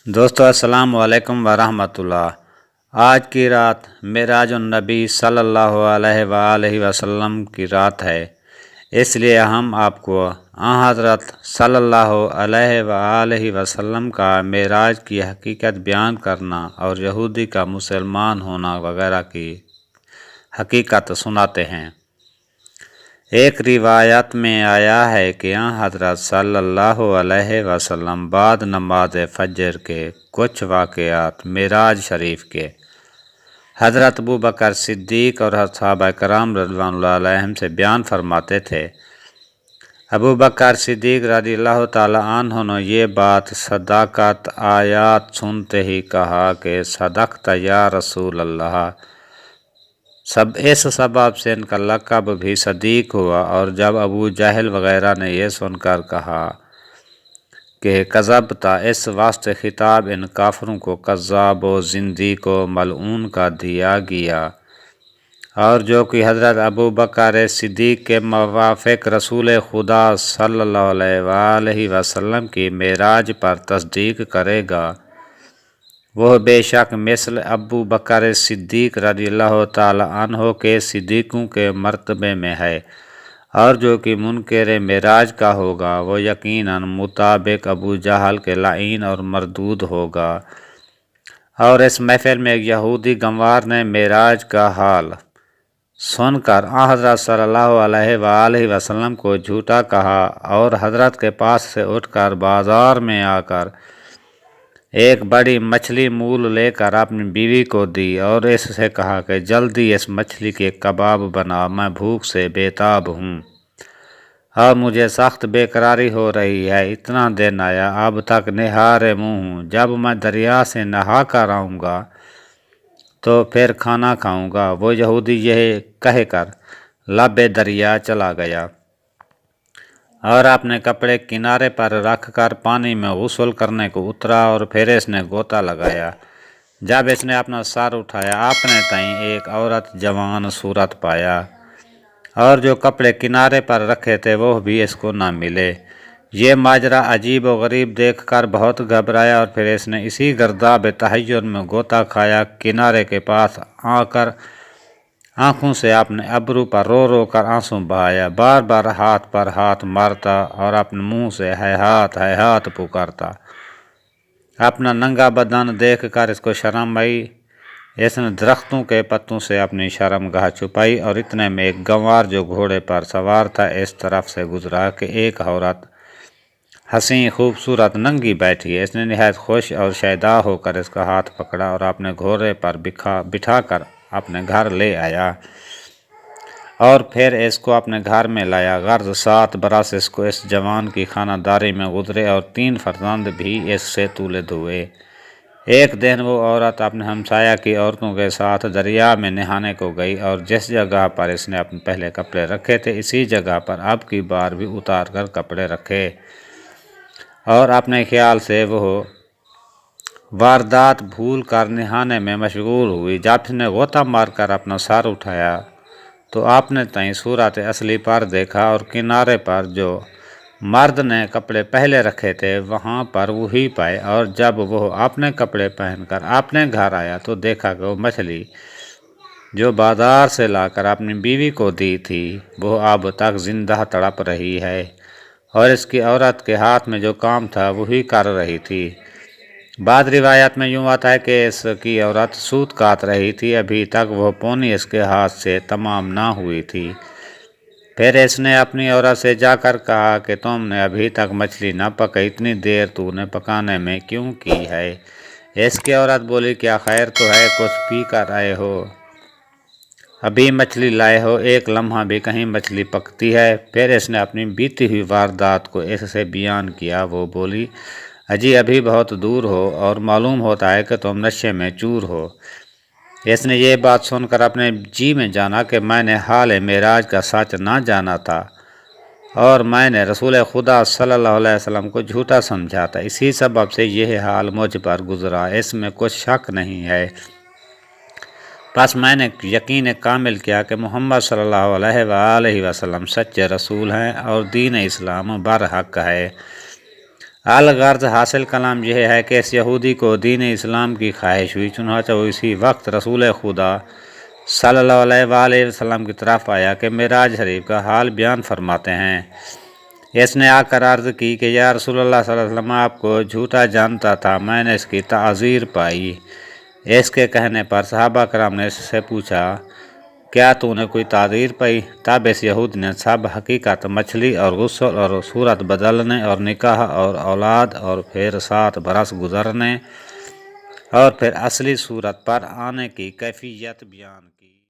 دوستو السلام علیکم ورحمۃ اللہ۔ آج کی رات معراج النبی صلی اللہ علیہ وآلہ وسلم کی رات ہے، اس لیے ہم آپ کو حضرت صلی اللہ علیہ وآلہ وسلم کا معراج کی حقیقت بیان کرنا اور یہودی کا مسلمان ہونا وغیرہ کی حقیقت سناتے ہیں۔ ایک روایت میں آیا ہے کہ حضرت صلی اللہ علیہ وسلم بعد نماز فجر کے کچھ واقعات معراج شریف کے حضرت ابو بکر صدیق اور صحابہ کرام رضوان اللہ علیہم سے بیان فرماتے تھے۔ ابو بکر صدیق رضی اللہ تعالیٰ عنہ نے یہ بات صداقت آیات سنتے ہی کہا کہ صدقت یا رسول اللہ۔ اس سبب سے ان کا لقب بھی صدیق ہوا، اور جب ابو جہل وغیرہ نے یہ سن کر کہا کہ کذبتا، اس واسطے خطاب ان کافروں کو کذاب و زندیق و ملعون کا دیا گیا، اور جو کہ حضرت ابو بکر صدیق کے موافق رسول خدا صلی اللہ علیہ وآلہ وسلم کی معراج پر تصدیق کرے گا، وہ بے شک مثل ابو بکر صدیق رضی اللہ تعالی عنہ کے صدیقوں کے مرتبے میں ہے، اور جو کہ منکر معراج کا ہوگا وہ یقیناً مطابق ابو جہل کے لعین اور مردود ہوگا۔ اور اس محفل میں ایک یہودی گنوار نے معراج کا حال سن کر حضرت صلی اللہ علیہ وآلہ وسلم کو جھوٹا کہا، اور حضرت کے پاس سے اٹھ کر بازار میں آ کر ایک بڑی مچھلی مول لے کر اپنی بیوی کو دی، اور اس سے کہا کہ جلدی اس مچھلی کے کباب بنا، میں بھوک سے بے تاب ہوں اور مجھے سخت بے قراری ہو رہی ہے، اتنا دن آیا اب تک نہارے منہ ہوں، جب میں دریا سے نہا کر آؤں گا تو پھر کھانا کھاؤں گا۔ وہ یہودی یہ کہہ کر لب دریا چلا گیا اور اپنے کپڑے کنارے پر رکھ کر پانی میں غسل کرنے کو اترا، اور پھر اس نے غوطہ لگایا۔ جب اس نے اپنا سر اٹھایا، اپنے تئیں ایک عورت جوان صورت پایا، اور جو کپڑے کنارے پر رکھے تھے وہ بھی اس کو نہ ملے۔ یہ ماجرا عجیب و غریب دیکھ کر بہت گھبرایا، اور پھر اس نے اسی گرداب تحیر میں غوطہ کھایا، کنارے کے پاس آ کر آنکھوں سے اپنے ابرو پر رو رو کر آنسو بہایا، بار بار ہاتھ پر ہاتھ مارتا اور اپنے منہ سے ہیہات ہیہات پکارتا۔ اپنا ننگا بدن دیکھ کر اس کو شرم آئی، اس نے درختوں کے پتوں سے اپنی شرم گاہ چھپائی، اور اتنے میں ایک گنوار جو گھوڑے پر سوار تھا اس طرف سے گزرا کہ ایک عورت حسین خوبصورت ننگی بیٹھی ہے۔ اس نے نہایت خوش اور شیدا ہو کر اس کا ہاتھ پکڑا اور اپنے گھوڑے پر بٹھا کر اپنے گھر لے آیا، اور پھر اس کو اپنے گھر میں لایا۔ غرض 7 برس اس کو اس جوان کی خانہ داری میں گزرے، اور 3 فرزند بھی اس سے تولد ہوئے۔ ایک دن وہ عورت اپنے ہمسایہ کی عورتوں کے ساتھ دریا میں نہانے کو گئی، اور جس جگہ پر اس نے اپنے پہلے کپڑے رکھے تھے اسی جگہ پر اب کی بار بھی اتار کر کپڑے رکھے، اور اپنے خیال سے وہ واردات بھول کر نہانے میں مشغول ہوئی۔ جب اس نے غوطہ مار کر اپنا سر اٹھایا تو آپ نے تئیں صورت اصلی پر دیکھا، اور کنارے پر جو مرد نے کپڑے پہلے رکھے تھے وہاں پر وہی پائے، اور جب وہ اپنے کپڑے پہن کر اپنے گھر آیا تو دیکھا کہ وہ مچھلی جو بازار سے لا کر اپنی بیوی کو دی تھی وہ اب تک زندہ تڑپ رہی ہے، اور اس کی عورت کے ہاتھ میں جو کام تھا وہی کر رہی تھی۔ بعض روایت میں یوں آتا ہے کہ اس کی عورت سوت کاٹ رہی تھی، ابھی تک وہ پونی اس کے ہاتھ سے تمام نہ ہوئی تھی۔ پھر اس نے اپنی عورت سے جا کر کہا کہ تم نے ابھی تک مچھلی نہ پکائی، اتنی دیر تو نے پکانے میں کیوں کی ہے؟ اس کی عورت بولی، کیا خیر تو ہے، کچھ پی کر آئے ہو، ابھی مچھلی لائے ہو، ایک لمحہ بھی کہیں مچھلی پکتی ہے؟ پھر اس نے اپنی بیتی ہوئی واردات کو اس سے بیان کیا۔ وہ بولی، اجی ابھی بہت دور ہو، اور معلوم ہوتا ہے کہ تم نشے میں چور ہو۔ اس نے یہ بات سن کر اپنے جی میں جانا کہ میں نے حال معراج کا سچ نہ جانا تھا، اور میں نے رسول خدا صلی اللہ علیہ وسلم کو جھوٹا سمجھا تھا، اسی سبب سے یہ حال مجھ پر گزرا، اس میں کچھ شک نہیں ہے۔ پس میں نے یقین کامل کیا کہ محمد صلی اللہ علیہ وآلہ وسلم سچے رسول ہیں اور دین اسلام برحق ہے۔ الغرض حاصل کلام یہ ہے کہ اس یہودی کو دین اسلام کی خواہش ہوئی، چنانچہ وہ اسی وقت رسول خدا صلی اللہ علیہ وآلہ وسلم کی طرف آیا کہ معراج شریف کا حال بیان فرماتے ہیں۔ اس نے آ کر عرض کی کہ یا رسول اللہ صلی اللہ علیہ وسلم، آپ کو جھوٹا جانتا تھا، میں نے اس کی تعذیر پائی۔ اس کے کہنے پر صحابہ کرام نے اس سے پوچھا کیا تو نے کوئی تعذیر پائی؟ تب اس یہود نے سب حقیقت، مچھلی اور غسل اور صورت بدلنے اور نکاح اور اولاد اور پھر 7 برس گزرنے اور پھر اصلی صورت پر آنے کی کیفیت بیان کی۔